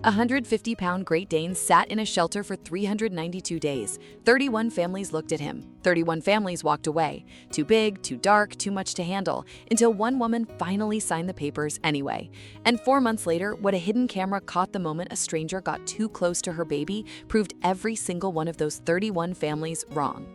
A 150-pound Great Dane sat in a shelter for 392 days. 31 families looked at him. 31 families walked away. Too big, too dark, too much to handle, until one woman finally signed the papers anyway. And 4 months later, what a hidden camera caught the moment a stranger got too close to her baby proved every single one of those 31 families wrong.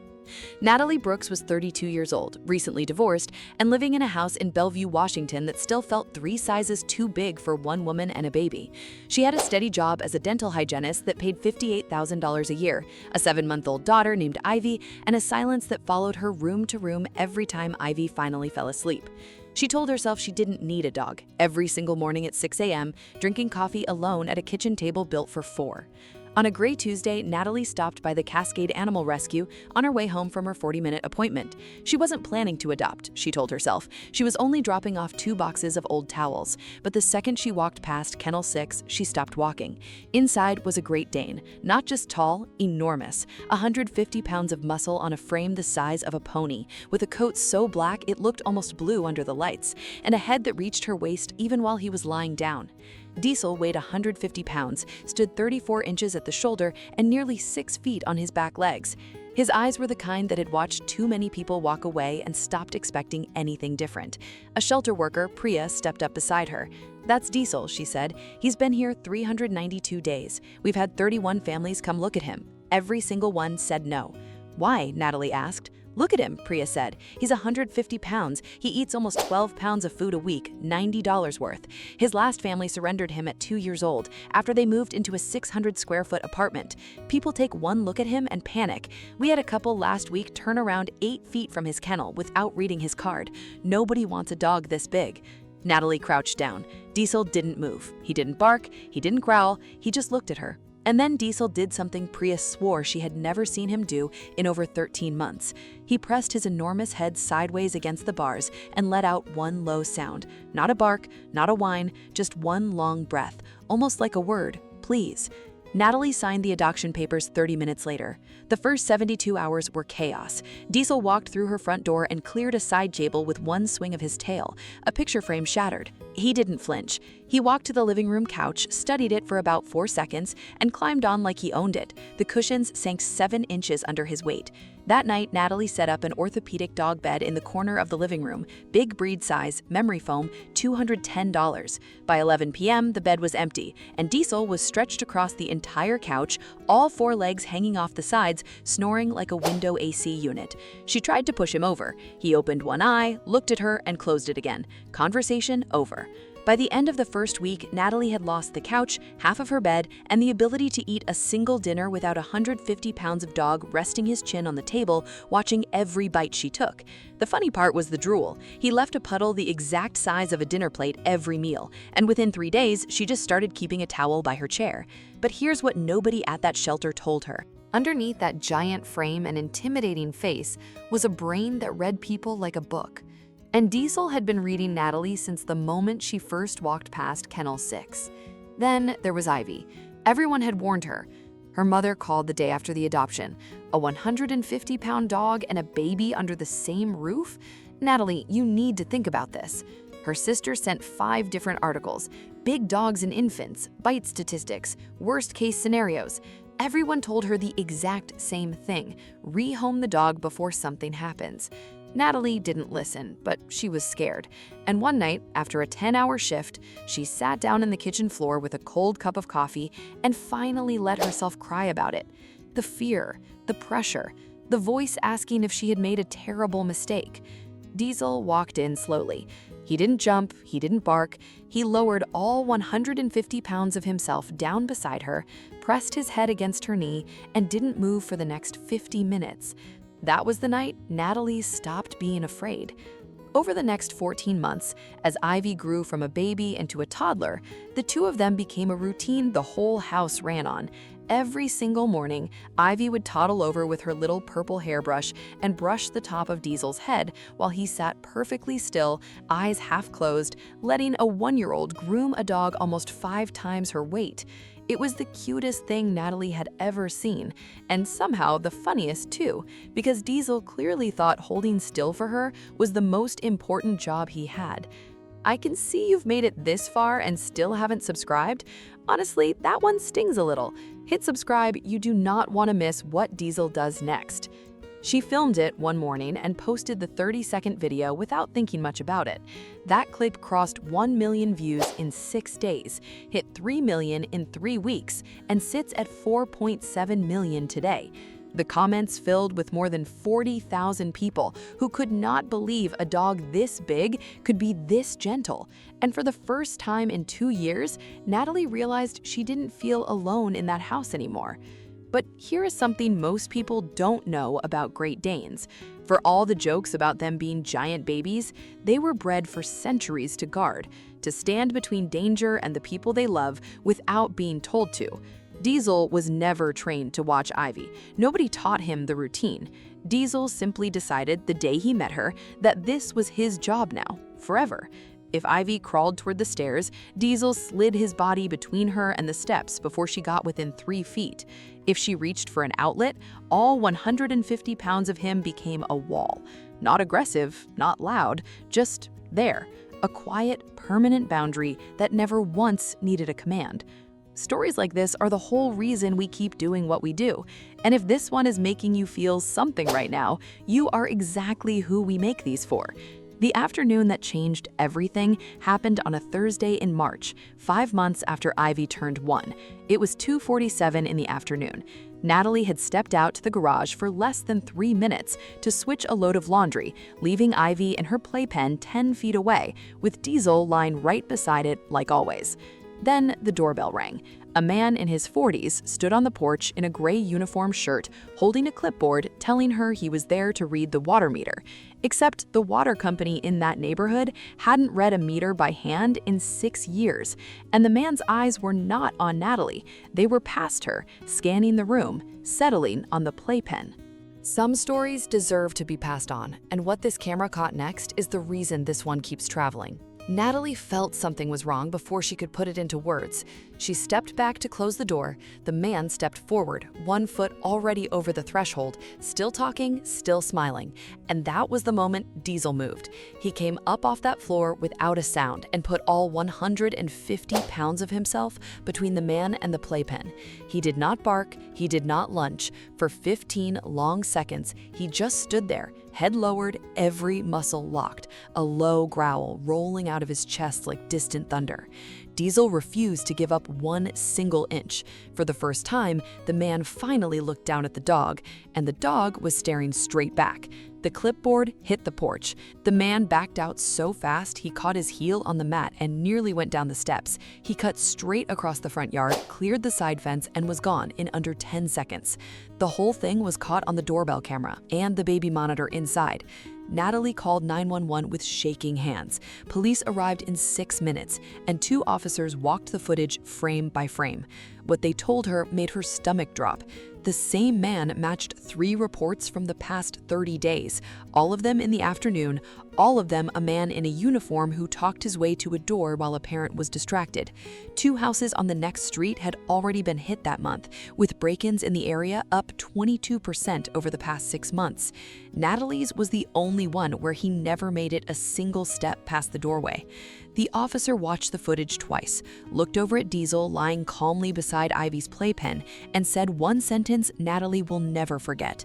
Natalie Brooks was 32 years old, recently divorced, and living in a house in Bellevue, Washington that still felt 3 sizes too big for one woman and a baby. She had a steady job as a dental hygienist that paid $58,000 a year, a 7-month-old daughter named Ivy, and a silence that followed her room to room every time Ivy finally fell asleep. She told herself she didn't need a dog, every single morning at 6 a.m., drinking coffee alone at a kitchen table built for 4. On a gray Tuesday, Natalie stopped by the Cascade Animal Rescue on her way home from her 40-minute appointment. She wasn't planning to adopt, she told herself. She was only dropping off 2 boxes of old towels. But the second she walked past Kennel 6, she stopped walking. Inside was a Great Dane, not just tall, enormous, 150 pounds of muscle on a frame the size of a pony, with a coat so black it looked almost blue under the lights, and a head that reached her waist even while he was lying down. Diesel weighed 150 pounds, stood 34 inches at the shoulder, and nearly 6 feet on his back legs. His eyes were the kind that had watched too many people walk away and stopped expecting anything different. A shelter worker, Priya, stepped up beside her. "That's Diesel," she said. "He's been here 392 days. We've had 31 families come look at him. Every single one said no." "Why?" Natalie asked. "Look at him," Priya said. "He's 150 pounds. He eats almost 12 pounds of food a week, $90 worth. His last family surrendered him at 2 years old, after they moved into a 600-square-foot apartment. People take one look at him and panic. We had a couple last week turn around 8 feet from his kennel without reading his card. Nobody wants a dog this big." Natalie crouched down. Diesel didn't move. He didn't bark. He didn't growl. He just looked at her. And then Diesel did something Priya swore she had never seen him do in over 13 months. He pressed his enormous head sideways against the bars and let out one low sound. Not a bark, not a whine, just one long breath, almost like a word, "Please." Natalie signed the adoption papers 30 minutes later. The first 72 hours were chaos. Diesel walked through her front door and cleared a side table with one swing of his tail. A picture frame shattered. He didn't flinch. He walked to the living room couch, studied it for about 4 seconds, and climbed on like he owned it. The cushions sank 7 inches under his weight. That night, Natalie set up an orthopedic dog bed in the corner of the living room, big breed size, memory foam, $210. By 11 p.m., the bed was empty, and Diesel was stretched across the entire couch, all 4 legs hanging off the sides, snoring like a window AC unit. She tried to push him over. He opened one eye, looked at her, and closed it again. Conversation over. By the end of the first week, Natalie had lost the couch, half of her bed, and the ability to eat a single dinner without 150 pounds of dog resting his chin on the table, watching every bite she took. The funny part was the drool. He left a puddle the exact size of a dinner plate every meal, and within 3 days, she just started keeping a towel by her chair. But here's what nobody at that shelter told her. Underneath that giant frame and intimidating face was a brain that read people like a book. And Diesel had been reading Natalie since the moment she first walked past Kennel 6. Then there was Ivy. Everyone had warned her. Her mother called the day after the adoption. A 150-pound dog and a baby under the same roof? Natalie, you need to think about this. Her sister sent 5 different articles. Big dogs and infants, bite statistics, worst-case scenarios. Everyone told her the exact same thing. Rehome the dog before something happens. Natalie didn't listen, but she was scared. And one night, after a 10-hour shift, she sat down in the kitchen floor with a cold cup of coffee and finally let herself cry about it. The fear, the pressure, the voice asking if she had made a terrible mistake. Diesel walked in slowly. He didn't jump, he didn't bark. He lowered all 150 pounds of himself down beside her, pressed his head against her knee, and didn't move for the next 50 minutes. That was the night Natalie stopped being afraid. Over the next 14 months, as Ivy grew from a baby into a toddler, the two of them became a routine the whole house ran on. Every single morning, Ivy would toddle over with her little purple hairbrush and brush the top of Diesel's head while he sat perfectly still, eyes half closed, letting a 1-year-old groom a dog almost 5 times her weight. It was the cutest thing Natalie had ever seen, and somehow the funniest too, because Diesel clearly thought holding still for her was the most important job he had. I can see you've made it this far and still haven't subscribed. Honestly, that one stings a little. Hit subscribe, you do not want to miss what Diesel does next. She filmed it one morning and posted the 30-second video without thinking much about it. That clip crossed 1 million views in 6 days, hit 3 million in 3 weeks, and sits at 4.7 million today. The comments filled with more than 40,000 people who could not believe a dog this big could be this gentle. And for the first time in 2 years, Natalie realized she didn't feel alone in that house anymore. But here is something most people don't know about Great Danes. For all the jokes about them being giant babies, they were bred for centuries to guard, to stand between danger and the people they love without being told to. Diesel was never trained to watch Ivy. Nobody taught him the routine. Diesel simply decided the day he met her that this was his job now, forever. If Ivy crawled toward the stairs, Diesel slid his body between her and the steps before she got within 3 feet. If she reached for an outlet, all 150 pounds of him became a wall. Not aggressive, not loud, just there. A quiet, permanent boundary that never once needed a command. Stories like this are the whole reason we keep doing what we do. And if this one is making you feel something right now, you are exactly who we make these for. The afternoon that changed everything happened on a Thursday in March, 5 months after Ivy turned 1. It was 2:47 in the afternoon. Natalie had stepped out to the garage for less than 3 minutes to switch a load of laundry, leaving Ivy in her playpen 10 feet away, with Diesel lying right beside it like always. Then the doorbell rang. A man in his 40s stood on the porch in a gray uniform shirt, holding a clipboard, telling her he was there to read the water meter. Except the water company in that neighborhood hadn't read a meter by hand in 6 years, and the man's eyes were not on Natalie. They were past her, scanning the room, settling on the playpen. Some stories deserve to be passed on, and what this camera caught next is the reason this one keeps traveling. Natalie felt something was wrong before she could put it into words. She stepped back to close the door. The man stepped forward, 1 foot already over the threshold, still talking, still smiling. And that was the moment Diesel moved. He came up off that floor without a sound and put all 150 pounds of himself between the man and the playpen. He did not bark, he did not lunge. For 15 long seconds, he just stood there, head lowered, every muscle locked, a low growl rolling out of his chest like distant thunder. Diesel refused to give up 1 single inch. For the first time, the man finally looked down at the dog, and the dog was staring straight back. The clipboard hit the porch. The man backed out so fast he caught his heel on the mat and nearly went down the steps. He cut straight across the front yard, cleared the side fence, and was gone in under 10 seconds. The whole thing was caught on the doorbell camera and the baby monitor inside. Natalie called 911 with shaking hands. Police arrived in 6 minutes, and 2 officers walked the footage frame by frame. What they told her made her stomach drop. The same man matched 3 reports from the past 30 days, all of them in the afternoon, all of them a man in a uniform who talked his way to a door while a parent was distracted. 2 houses on the next street had already been hit that month, with break-ins in the area up 22% over the past 6 months. Natalie's was the only one where he never made it a single step past the doorway. The officer watched the footage twice, looked over at Diesel lying calmly beside Ivy's playpen, and said one sentence Natalie will never forget.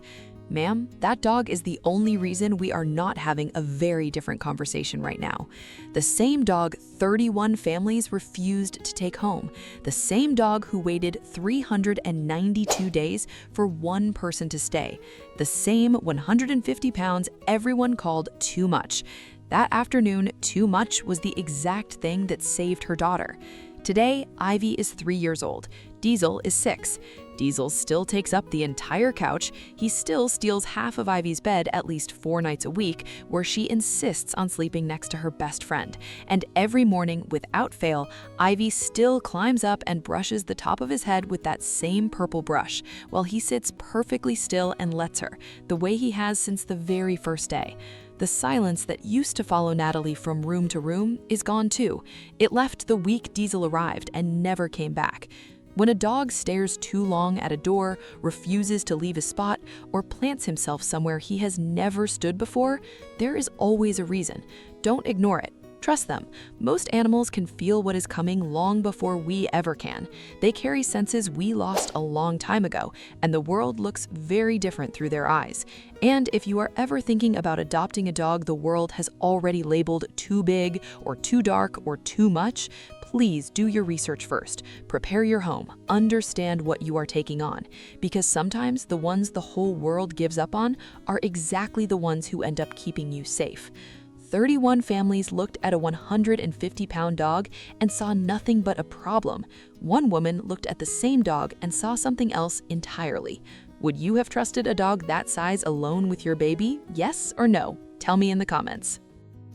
"Ma'am, that dog is the only reason we are not having a very different conversation right now. The same dog 31 families refused to take home. The same dog who waited 392 days for one person to stay. The same 150 pounds everyone called too much. That afternoon, too much was the exact thing that saved her daughter. Today, Ivy is 3 years old. Diesel is 6. Diesel still takes up the entire couch. He still steals half of Ivy's bed at least 4 nights a week, where she insists on sleeping next to her best friend. And every morning, without fail, Ivy still climbs up and brushes the top of his head with that same purple brush, while he sits perfectly still and lets her, the way he has since the very first day. The silence that used to follow Natalie from room to room is gone too. It left the week Diesel arrived and never came back. When a dog stares too long at a door, refuses to leave a spot, or plants himself somewhere he has never stood before, there is always a reason. Don't ignore it. Trust them, most animals can feel what is coming long before we ever can. They carry senses we lost a long time ago, and the world looks very different through their eyes. And if you are ever thinking about adopting a dog the world has already labeled too big, or too dark, or too much, please do your research first. Prepare your home, understand what you are taking on, because sometimes the ones the whole world gives up on are exactly the ones who end up keeping you safe. 31 families looked at a 150-pound dog and saw nothing but a problem. One woman looked at the same dog and saw something else entirely. Would you have trusted a dog that size alone with your baby? Yes or no? Tell me in the comments.